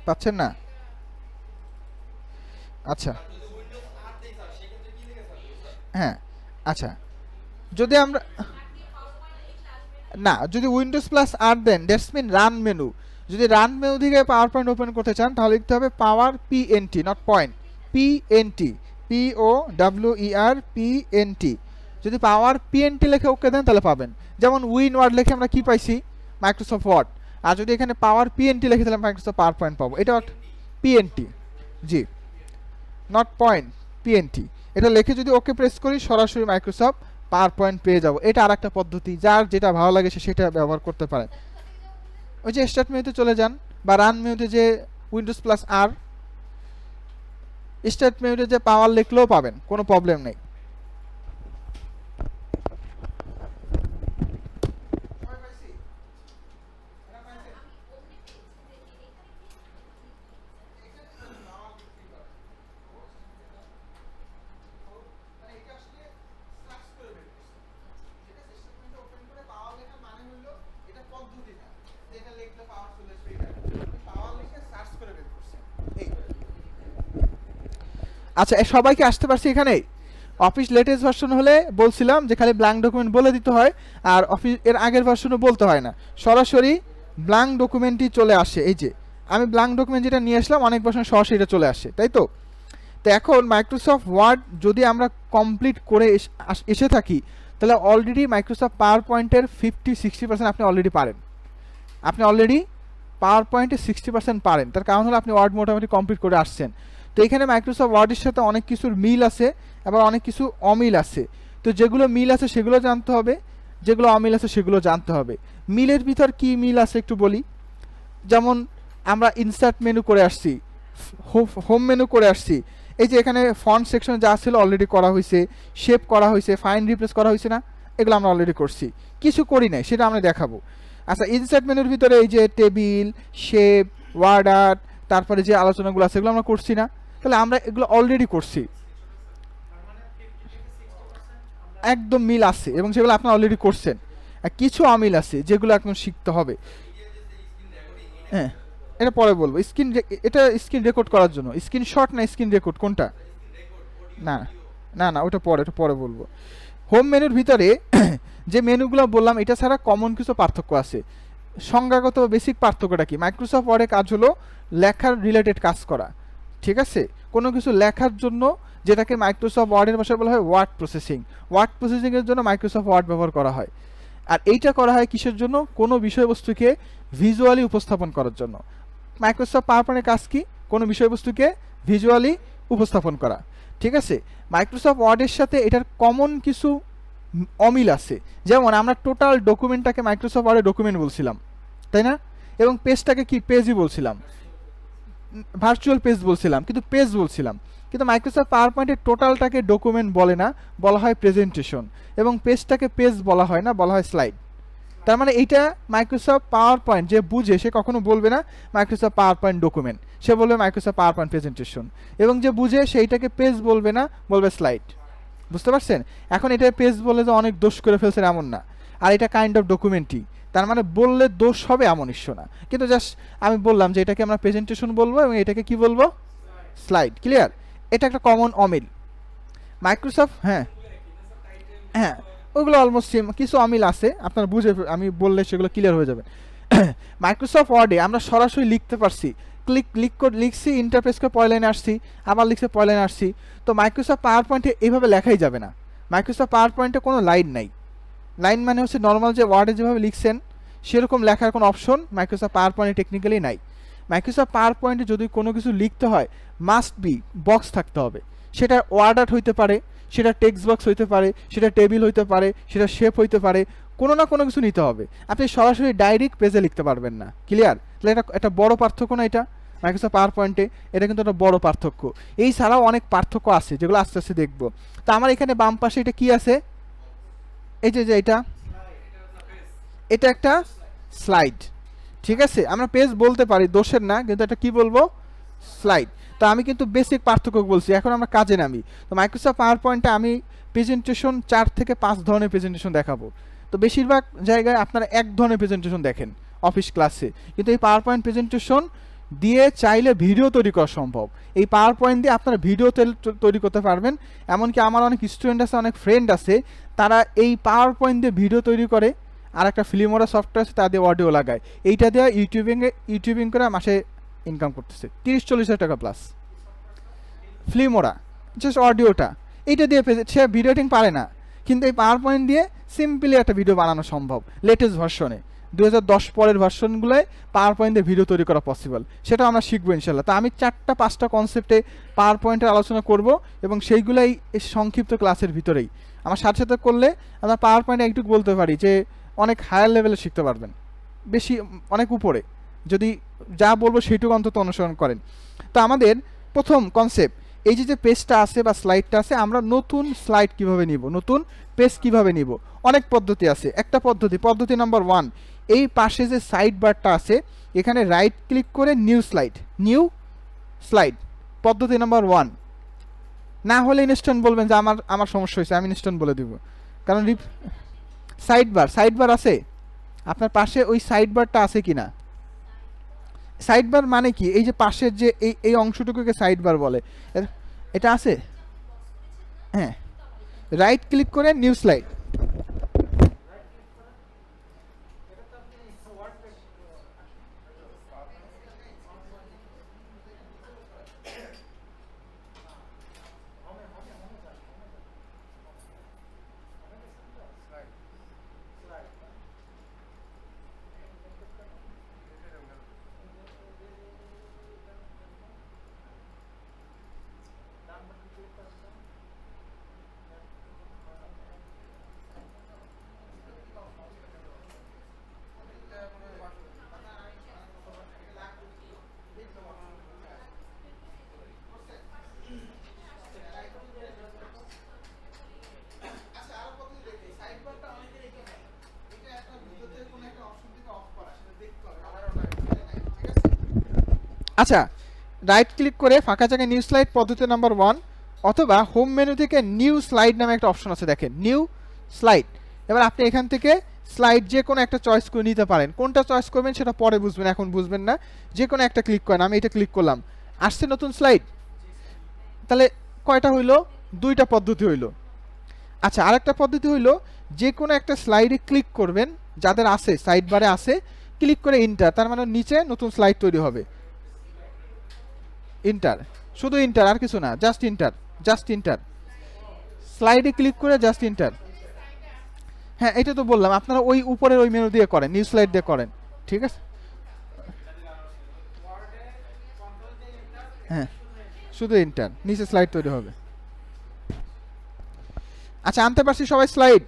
পাচ্ছেন না? আচ্ছা হ্যাঁ আচ্ছা, যদি আমরা না যদি Windows plus R then that's mean run menu. যদি রান মেনু থেকে পাওয়ার পয়েন্ট ওপেন করতে চান তাহলে লিখতে হবে power PNT, not point, PNT, POWER PNT। যদি পাওয়ার পিএনটি লিখে ওকে দেন তাহলে পাবেন। যেমন উইন ওয়ার্ড লিখে আমরা কি পাইছি? Microsoft word. আর যদি এখানে পাওয়ার পিএনটি লিখে তাহলে মাইক্রোসফট পাওয়ার পয়েন্ট পাবো। এটা পিএনটি, জি, নট পয়েন্ট, পিএনটি। এটা লিখে যদি ওকে প্রেস করি সরাসরি মাইক্রোসফট পাওয়ার পয়েন্ট পেয়ে যাবো। এটা আর একটা পদ্ধতি, যার যেটা ভালো লাগে সে সেটা ব্যবহার করতে পারেন। ওই যে স্টার্ট মেনুতে চলে যান বা রান মেনুতে যে উইন্ডোজ প্লাস আর, স্টার্ট মেনুতে যে পাওয়ার লিখলেও পাবেন, কোনো প্রবলেম নেই। আচ্ছা সবাইকে আসতে পারছি এখানে? অফিস লেটেস্ট ভার্সন হলে বলছিলাম যে খালি ব্ল্যাঙ্ক ডকুমেন্ট বলে দিতে হয়, আর অফিস এর আগের ভার্সনও বলতে হয় না, সরাসরি ব্ল্যাঙ্ক ডকুমেন্টই চলে আসে। এই যে আমি ব্ল্যাঙ্ক ডকুমেন্ট যেটা নিয়ে আসলাম অনেক ভার্সন সরাসরি এটা চলে আসে, তাই তো? তো এখন মাইক্রোসফট ওয়ার্ড যদি আমরা কমপ্লিট করে এসে থাকি তাহলে অলরেডি মাইক্রোসফট পাওয়ার পয়েন্টের 50-60% আপনি অলরেডি পারেন। আপনি অলরেডি পাওয়ার পয়েন্টে 60% পারেন, তার কারণ হলো আপনি ওয়ার্ড মোটামুটি কমপ্লিট করে আসছেন। তো এখানে মাইক্রোসফট ওয়ার্ডের সাথে অনেক কিছুর মিল আছে, আবার অনেক কিছু অমিল আছে। তো যেগুলো মিল আছে সেগুলো জানতে হবে, যেগুলো অমিল আছে সেগুলো জানতে হবে। মিলের ভিতর কি মিল আছে একটু বলি। যেমন আমরা ইনসার্ট মেনু করে আসছি, হোম মেনু করে আসছি। এই যে এখানে ফন্ট সেকশন যা ছিল অলরেডি করা হয়েছে, শেপ করা হয়েছে, ফাইন রিপ্লেস করা হয়েছে না, এগুলো আমরা অলরেডি করছি। কিছু করি নাই সেটা আমরা দেখাবো। আচ্ছা ইনসার্ট মেনুর ভিতরে এই যে টেবিল, শেপ, ওয়ার্ড আর্ট, তারপরে যে আলোচনাগুলো আছে এগুলো আমরা করছি না? তাহলে আমরা এগুলো অলরেডি করছি, একদম মিল আছে এবং সেগুলো আপনি অলরেডি করছেন। আর কিছু অমিল আছে যেগুলো এখন শিখতে হবে। হ্যাঁ এটা পরে বলবো। স্ক্রিন, এটা স্ক্রিন রেকর্ড করার জন্য। স্ক্রিনশট না স্ক্রিন রেকর্ড কোনটা? না না না ওটা পরে বলবো। হোম মেনুর ভিতরে যে মেনুগুলো বললাম এটা ছাড়া কমন কিছু পার্থক্য আছে। সংজ্ঞাগত বেসিক পার্থক্যটা কি? মাইক্রোসফট ওয়ার্ডে কাজ হলো লেখার রিলেটেড কাজ করা, ঠিক আছে? কোনো কিছু লেখার জন্য যেটাকে মাইক্রোসফট ওয়ার্ডের ভাষায় বলা হয় ওয়ার্ড প্রসেসিং। ওয়ার্ড প্রসেসিংয়ের জন্য মাইক্রোসফট ওয়ার্ড ব্যবহার করা হয়। আর এইটা করা হয় কিসের জন্য? কোনো বিষয়বস্তুকে ভিজুয়ালি উপস্থাপন করার জন্য। মাইক্রোসফট পাওয়ার পয়েন্টের কাজ কি? কোনো বিষয়বস্তুকে ভিজুয়ালি উপস্থাপন করা, ঠিক আছে? মাইক্রোসফট ওয়ার্ডের সাথে এটার কমন কিছু অমিল আছে। যেমন আমরা টোটাল ডকুমেন্টটাকে মাইক্রোসফট ওয়ার্ডে ডকুমেন্ট বলছিলাম, তাই না? এবং পেজটাকে কি পেজই বলছিলাম, ভার্চুয়াল পেজ বলছিলাম, কিন্তু পেজ বলছিলাম। কিন্তু মাইক্রোসফট পাওয়ার পয়েন্টের টোটালটাকে ডকুমেন্ট বলে না, বলা হয় প্রেজেন্টেশন। এবং পেজটাকে পেজ বলা হয় না, বলা হয় স্লাইড। তার মানে এইটা মাইক্রোসফট পাওয়ার পয়েন্ট যে বুঝে সে কখনো বলবে না মাইক্রোসফট পাওয়ার পয়েন্ট ডকুমেন্ট, সে বলবে মাইক্রোসফট পাওয়ার পয়েন্ট প্রেজেন্টেশন। এবং যে বুঝে সেইটাকে পেজ বলবে না, বলবে স্লাইড। বুঝতে পারছেন? এখন এটা পেজ বলে যে অনেক দোষ করে ফেলছেন এমন না, আর এটা কাইন্ড অফ ডকুমেন্টই। তার মানে বললে দোষ হবে এমন ইস্যু না, কিন্তু জাস্ট আমি বললাম যে এটাকে আমরা প্রেজেন্টেশন বলবো এবং এটাকে কি বলবো? স্লাইড। ক্লিয়ার? এটা একটা কমন অমিল মাইক্রোসফট। হ্যাঁ হ্যাঁ ওগুলো অলমোস্ট সেম, কিছু অমিল আছে আপনারা বুঝে, আমি বললে সেগুলো ক্লিয়ার হয়ে যাবে। মাইক্রোসফট ওয়ার্ডে আমরা সরাসরি লিখতে পারছি, লিখছি, ইন্টারপ্রেস করে পরের লাইনে আসছি, আবার লিখছে পরের লাইনে আসছি। তো মাইক্রোসফট পাওয়ার পয়েন্টে এইভাবে লেখাই যাবে না। মাইক্রোসফট পাওয়ার পয়েন্টে কোনো লাইন নাই। লাইন মানে হচ্ছে নর্মাল যে ওয়ার্ডে যেভাবে লিখছেন সেরকম লেখার কোনো অপশন মাইক্রোসফট পাওয়ার পয়েন্টে টেকনিক্যালি নাই। মাইক্রোসফট পাওয়ার পয়েন্টে যদি কোনো কিছু লিখতে হয় মাস্ট বি বক্স থাকতে হবে। সেটা ওয়ার্ড আর্ট হইতে পারে, সেটা টেক্সট বক্স হইতে পারে, সেটা টেবিল হইতে পারে, সেটা শেপ হইতে পারে, কোনো না কোনো কিছু নিতে হবে। আপনি সরাসরি ডাইরেক্ট পেজে লিখতে পারবেন না। ক্লিয়ার? তাহলে এটা একটা বড় পার্থক্য না এটা মাইক্রোসফট পাওয়ার পয়েন্টে? এটা কিন্তু একটা বড় পার্থক্য। এই ছাড়াও অনেক পার্থক্য আছে যেগুলো আস্তে আস্তে দেখবো। তো আমার এখানে বাম পাশে এটা কি আছে? এই যে এটা একটা স্লাইড, ঠিক আছে? আমরা পেজ বলতে পারি, দোষের না, কিন্তু এটা কি বলবো? স্লাইড। তো আমি কিন্তু বেসিক পার্থক্য বলছি। এখন আমরা কাজে নামি। তো মাইক্রোসফট পাওয়ার পয়েন্টে আমি প্রেজেন্টেশন 4 থেকে 5 ধরনের প্রেজেন্টেশন দেখাবো। তো বেশিরভাগ জায়গায় আপনারা এক ধরনের প্রেজেন্টেশন দেখেন অফিস ক্লাসে, কিন্তু এই পাওয়ার পয়েন্ট প্রেজেন্টেশন দিয়ে চাইলে ভিডিও তৈরি করা সম্ভব। এই পাওয়ার পয়েন্ট দিয়ে আপনারা ভিডিও তৈরি করতে পারবেন। এমনকি আমার অনেক স্টুডেন্ট আছে, অনেক ফ্রেন্ড আছে, তারা এই পাওয়ার পয়েন্ট দিয়ে ভিডিও তৈরি করে। আর একটা ফিল্মোরা সফটওয়্যার আছে, তা দিয়ে অডিও লাগায়। এইটা দিয়ে ইউটিউবিং করে মাসে ইনকাম করতেছে 30-40 টাকা প্লাস। ফিল্মোরা জাস্ট অডিওটা এইটা দিয়ে সে ভিডিও এডিটিং পারে না, কিন্তু এই পাওয়ার পয়েন্ট দিয়ে সিম্পলি একটা ভিডিও বানানো সম্ভব। লেটেস্ট ভার্সনে 2010 পরের ভার্সনগুলোয় পাওয়ার পয়েন্ট দিয়ে ভিডিও তৈরি করা পসিবল। সেটা আমরা শিখবো ইনশাল্লাহ। তো আমি 4-5টা কনসেপ্টে পাওয়ার পয়েন্টের আলোচনা করব, এবং সেইগুলাই এই সংক্ষিপ্ত ক্লাসের ভিতরেই আমার সাথে সাথে করলে আমরা পাওয়ার পয়েন্টে একটু বলতে পারি যে অনেক হায়ার লেভেলে শিখতে পারবেন, বেশি অনেক উপরে, যদি যা বলবো সেইটুকু অন্তত অনুসরণ করেন। তো আমাদের প্রথম কনসেপ্ট, এই যে পেজটা আছে বা স্লাইডটা আছে, আমরা নতুন স্লাইড কিভাবে নিব, নতুন পেজ কিভাবে নিব। অনেক পদ্ধতি আছে। একটা পদ্ধতি নাম্বার 1, এই পাশে যে সাইড বারটা আছে এখানে রাইট ক্লিক করে নিউ স্লাইড পদ্ধতি নাম্বার 1। না হলে ইনস্ট্যান্ট বলবেন যে আমার সমস্যা হয়েছে, আমি ইনস্ট্যান্ট বলে দিব। কারণ সাইড বার আছে আপনার পাশে, ওই সাইড বারটা আছে কিনা। সাইড বার মানে কি, এই যে পাশের যে এই অংশটুকুকে সাইড বার বলে, এটা আছে। হ্যাঁ, রাইট ক্লিক করে নিউ স্লাইড। আচ্ছা, রাইট ক্লিক করে ফাঁকা জায়গায় নিউ স্লাইড পদ্ধতি নাম্বার 1, অথবা হোম মেনু থেকে নিউ স্লাইড নামে একটা অপশন আছে, দেখেন নিউ স্লাইড। এবার আপনি এখান থেকে স্লাইড যে কোনো একটা চয়েস করে নিতে পারেন। কোনটা চয়েস করবেন সেটা পরে বুঝবেন, এখন বুঝবেন না। যে কোনো একটা ক্লিক করেন, আমি এটা ক্লিক করলাম, আসছে নতুন স্লাইড। তাহলে কয়টা হইলো? 2টা পদ্ধতি হইলো। আচ্ছা, আরেকটা পদ্ধতি হইলো, যে কোনো একটা স্লাইডে ক্লিক করবেন, যাদের আছে সাইড বারে আছে, ক্লিক করে ইন্টার, তার মানে নিচে নতুন স্লাইড তৈরি হবে। ইন্টার, শুধু ইন্টার, আর কিছু না, জাস্ট ইন্টার স্লাইডে ক্লিক করে জাস্ট ইন্টার। হ্যাঁ, এটা তো বললাম, আপনারা ওই উপরের ওই মেনু দিয়ে করেন, নিউ স্লাইড দিয়ে করেন, ঠিক আছে। হ্যাঁ, শুধু ইন্টার, নিচে স্লাইড তৈরি হবে। আচ্ছা, আনতে পারছি সবাই স্লাইড?